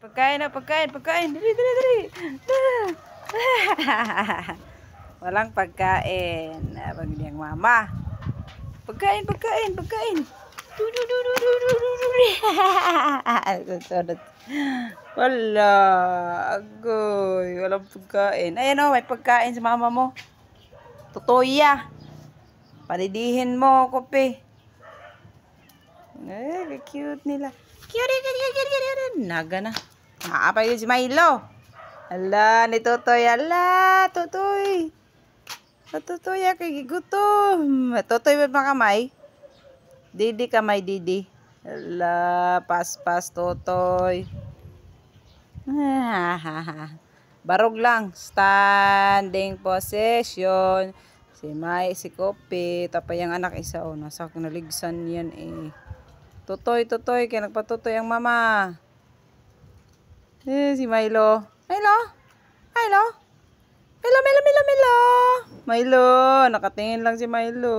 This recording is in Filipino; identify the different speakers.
Speaker 1: Pagkain na, pagkain, pagkain. Dali, dali, dali. Walang pagkain. Abang niyang mama. Pagkain, pagkain, pagkain. Wala. Agoy. Walang pagkain. Ayan o, may pagkain sa mama mo. Tutoya. Panidihin mo, kope. Ay, cute nila. Cute. Naga na. Maapa yun si Milo. Ala, ni Totoy. Ala, Totoy. Totoy, kay gutom. Totoy, ba't makamay? Didi kamay, Didi. Ala, pas-pas, Totoy. Barog lang. Standing position. Si Mai, si Kopi. Tapay ang anak isa. O, nasa naligsan yan eh. Totoy, Totoy. Kaya nagpatutoy ang mama. Si Milo. Milo? Milo? Milo, Milo, Milo, Milo. Milo. Nakatingin lang si Milo.